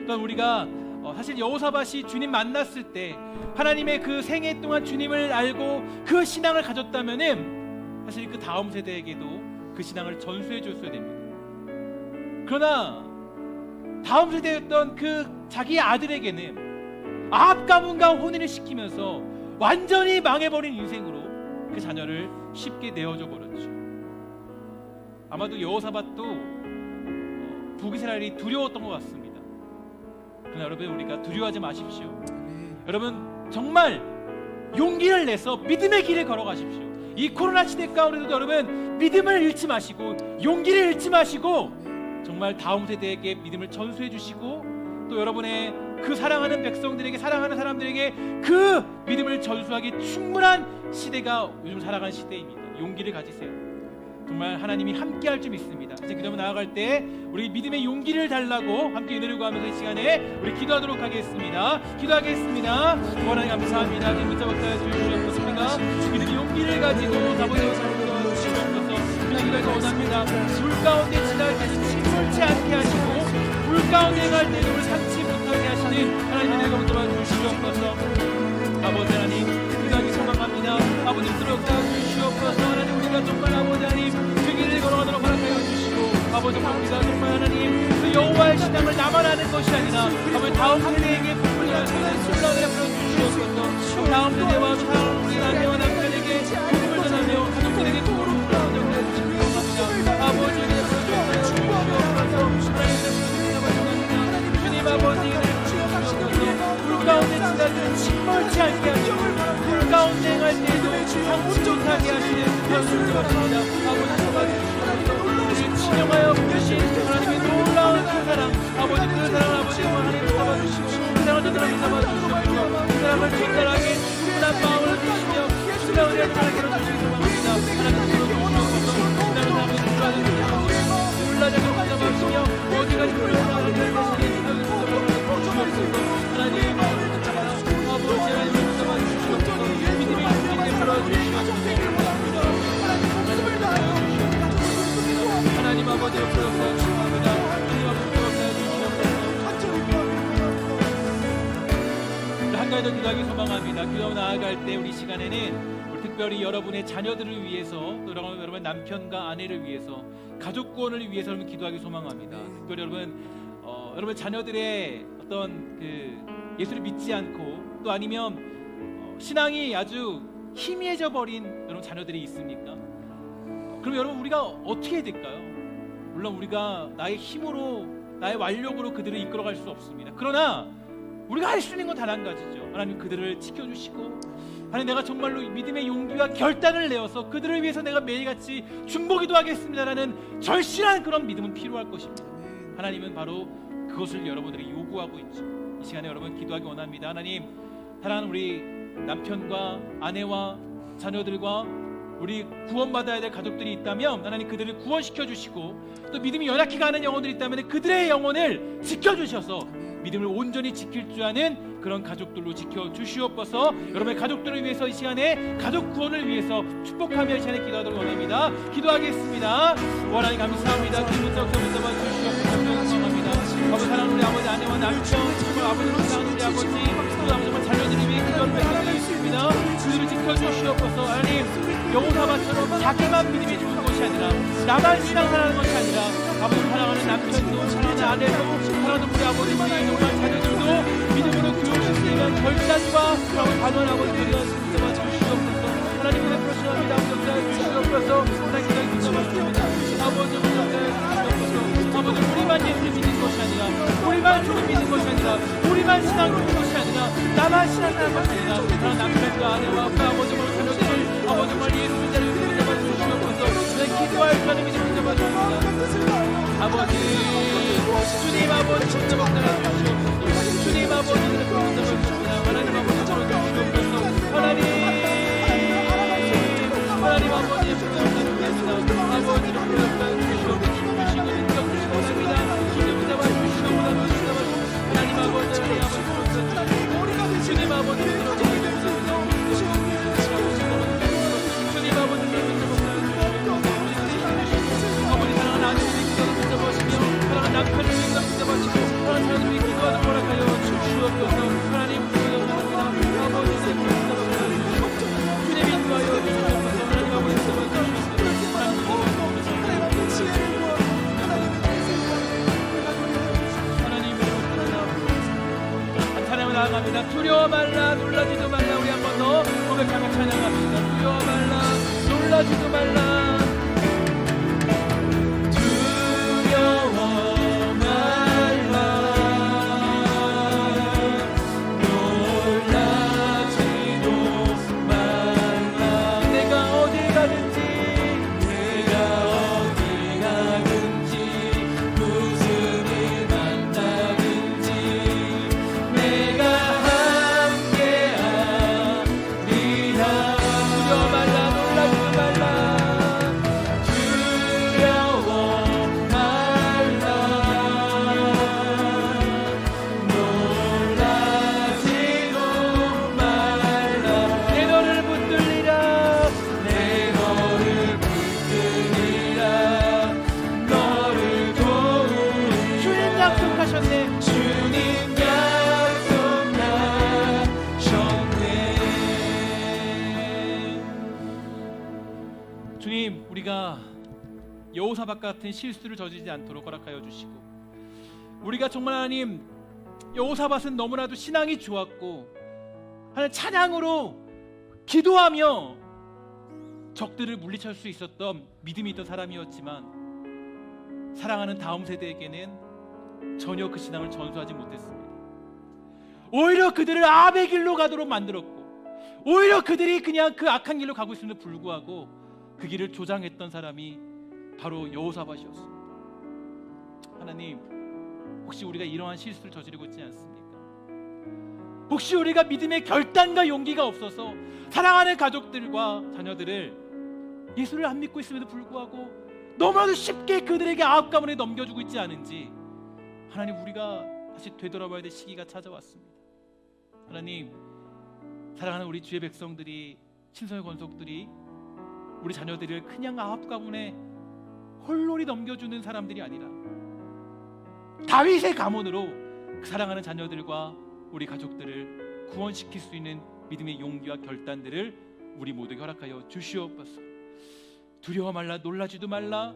S1: 또한 우리가 사실 여호사밧이 주님 만났을 때 하나님의 그 생애 동안 주님을 알고 그 신앙을 가졌다면은 사실 그 다음 세대에게도 그 신앙을 전수해 줬어야 됩니다. 그러나 다음 세대였던 그 자기 아들에게는 아합 가문과 혼인을 시키면서 완전히 망해버린 인생으로 그 자녀를 쉽게 내어줘 버렸죠. 아마도 여호사밧도 북이스라엘이 두려웠던 것 같습니다. 그러나 여러분 우리가 두려워하지 마십시오. 여러분 정말 용기를 내서 믿음의 길을 걸어가십시오. 이 코로나 시대 가운데도 여러분 믿음을 잃지 마시고 용기를 잃지 마시고 정말 다음 세대에게 믿음을 전수해 주시고 또 여러분의 그 사랑하는 백성들에게 사랑하는 사람들에게 그 믿음을 전수하기 충분한 시대가 요즘 살아가는 시대입니다. 용기를 가지세요. 정말 하나님이 함께 할 줄 믿습니다. 이제 기도하며 나아갈 때 우리 믿음의 용기를 달라고 함께 은혜를 구하면서 이 시간에 우리 기도하도록 하겠습니다. 기도하겠습니다. 하나님 감사합니다. 문자 박사 주시옵소서. 믿음의 용기를 가지고 아버지의 삶을 주시옵소서. 기도하기를 원합니다. 불 가운데 지날 때도 침몰치 않게 하시고 불 가운데 갈 때도 우리 삼치 못하게 하시는 하나님의 은혜가 문자 주시옵소서. 아버지 하나님 기도하기 소망합니다. 아버지 들어가 주시옵소서. 하나님 우리가 정말 아버지 하나님 그 길을 걸어가도록 허락하여 주시고 아버지 우리가 정말 하나님 그 여호와의 신앙을 나만 아는 것이 아니라 아버지 다음 세대에게 부풀려 순락을 베풀어 주시옵소서. 다음 세대와 사랑하는 우리 아내와 남편에게 복음을 전하며 가족들에게 복음을 풀어주옵소서. 아버지에게 부르짖어 주시옵소서. 주님 아버지에게 주시옵소서. 불 가운데 지나치는 침몰치 않게 하시고 불 가운데 갈 때에도 성치 못하게 하시는 그런 것입니다. 아버지 도와주시옵소서. 우리 친형하여 부르신 하나님의 놀라운 그 사랑 아버지 그 사랑을 아버지와 하나님 잡아주시고 그 사랑을 저들에게 잡아주시옵소서. 그 사랑을 충분하게 충분한 마음을 주시며 충분한 은혜를 하나님께로 주시기 바랍니다. 하나님 들어주시옵소서. 나아갈 때 우리 시간에는 우리 특별히 여러분의 자녀들을 위해서 또 여러분의 남편과 아내를 위해서 가족 구원을 위해서 여러분 기도하기 소망합니다. 특별히 여러분 자녀들의 어떤 그 예수를 믿지 않고 또 아니면 신앙이 아주 희미해져 버린 여러분 자녀들이 있습니까? 그럼 여러분 우리가 어떻게 해야 될까요? 물론 우리가 나의 힘으로 나의 완력으로 그들을 이끌어갈 수 없습니다. 그러나 우리가 할 수 있는 건 단 한 가지죠. 하나님 그들을 지켜주시고 하나님 내가 정말로 믿음의 용기와 결단을 내어서 그들을 위해서 내가 매일같이 중보기도 하겠습니다라는 절실한 그런 믿음은 필요할 것입니다. 하나님은 바로 그것을 여러분들에게 요구하고 있죠. 이 시간에 여러분 기도하기 원합니다. 하나님 사랑하는 우리 남편과 아내와 자녀들과 우리 구원받아야 될 가족들이 있다면 하나님 그들을 구원시켜 주시고 또 믿음이 연약히 가는 영혼들이 있다면 그들의 영혼을 지켜주셔서 믿음을 온전히 지킬 줄 아는 그런 가족들로 지켜주시옵소서. 여러분의 가족들을 위해서 이 시간에 가족 구원을 위해서 축복하며 이 시간에 기도하도록 원합니다. 기도하겠습니다. 하나님 감사합니다. 기도자부터 주시옵소서. 소망합니다. 아버지 사랑하는 우리 아버지 아내와 남편 정말 아버지로 사랑하는 우리 아버지 또 정말 자녀들을 위해 기도하는 백성들이 있습니다. 그들을 지켜주시옵소서. 하나님 여호사밧처럼 자기만 믿음이 좋은 것이 아니라 나만 신앙하는 것이 아니라 아버지 사랑하는 남편도 사랑하는 아내도 사랑하는 우리 아버지 우리 노란 자녀들도 믿음으로 교육시키는 결단과 강한 아버지들이여 주시옵소서. 하나님의 프로시합니다. 주시옵소서. 하나님의 기도받습니다. 아버지 주시옵소서. 아버지 우리만 예수를 믿는 것이 아니라 우리만 주를 믿는 것이 아니라 우리만 신앙 주는 것이 아니라 나만 신앙하는 것이 아니라 사랑하는 남편과 아내와 아버지와 자녀들을 아버지 정말 예수를 붙잡아 주시옵소서. 내 기도할 줄 아는 믿음 붙잡아 주옵소서. 아버지 주님 아버지 붙잡아 주시옵소서. 주님 아버지를 붙잡아 주시옵소서. 하나님 아버지 붙잡아 주시옵소서. 하나님 아버지 붙잡아 주시옵소서. 아버지를 붙잡아 주시옵소서. 주시고 능력 주시고 원합니다. 주님 붙잡아 주시옵소서. 하나님 아버지 주님 아버지 붙잡아 주시옵소서. 주님 아버지 아버지 사랑하는 아내들이 기도를 붙잡아주시며 사랑하는 남편을 붙잡아주시고 사랑하는 자녀들이 기도하는 허락하여 주시옵소서. 하나님 붙잡아주십니다. 아버지 주님 인도하여 주시옵소서. 하나님 아버지 붙잡아주시옵소서. 하나님 나아갑니다. 두려워 말라 놀라지도 말라. 우리 한 번 더 고백하며 찬양합니다. 두려워 말라 놀라지도 말라. 주님 우리가 여호사밧 같은 실수를 저지르지 않도록 허락하여 주시고 우리가 정말 하나님 여호사밧은 너무나도 신앙이 좋았고 하나님 찬양으로 기도하며 적들을 물리칠 수 있었던 믿음이 있던 사람이었지만 사랑하는 다음 세대에게는 전혀 그 신앙을 전수하지 못했습니다. 오히려 그들을 악의 길로 가도록 만들었고 오히려 그들이 그냥 그 악한 길로 가고 있음에도 불구하고 그 길을 조장했던 사람이 바로 여호사밧이었습니다. 하나님 혹시 우리가 이러한 실수를 저지르고 있지 않습니까? 혹시 우리가 믿음의 결단과 용기가 없어서 사랑하는 가족들과 자녀들을 예수를 안 믿고 있음에도 불구하고 너무나도 쉽게 그들에게 아합 가문에 넘겨주고 있지 않은지 하나님 우리가 다시 되돌아봐야 될 시기가 찾아왔습니다. 하나님 사랑하는 우리 주의 백성들이 친선의 권속들이 우리 자녀들을 그냥 아합 가문에 홀로리 넘겨주는 사람들이 아니라 다윗의 가문으로 그 사랑하는 자녀들과 우리 가족들을 구원시킬 수 있는 믿음의 용기와 결단들을 우리 모두에게 허락하여 주시옵소서. 두려워 말라, 놀라지도 말라.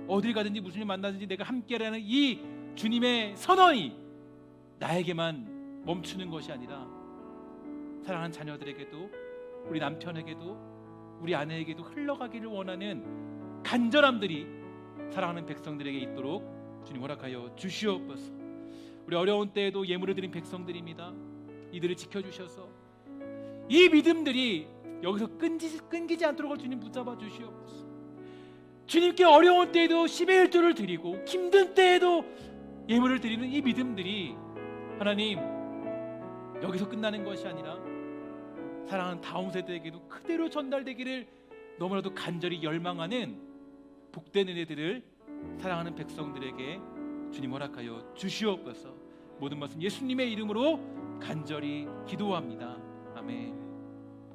S1: 어딜 가든지 무슨 일 만나든지 내가 함께라는 이 주님의 선언이 나에게만 멈추는 것이 아니라 사랑하는 자녀들에게도, 우리 남편에게도, 우리 아내에게도 흘러가기를 원하는 간절함들이 사랑하는 백성들에게 있도록 주님 허락하여 주시옵소서. 우리 어려운 때에도 예물을 드린 백성들입니다. 이들을 지켜주셔서 이 믿음들이 여기서 끊기지 않도록 주님 붙잡아 주시옵소서. 주님께 어려운 때에도 10의 1조를 드리고 힘든 때에도 예물을 드리는 이 믿음들이 하나님 여기서 끝나는 것이 아니라 사랑하는 다음 세대에게도 그대로 전달되기를 너무나도 간절히 열망하는 복된 은혜들을 사랑하는 백성들에게 주님 허락하여 주시옵소서. 모든 말씀 예수님의 이름으로 간절히 기도합니다. 아멘.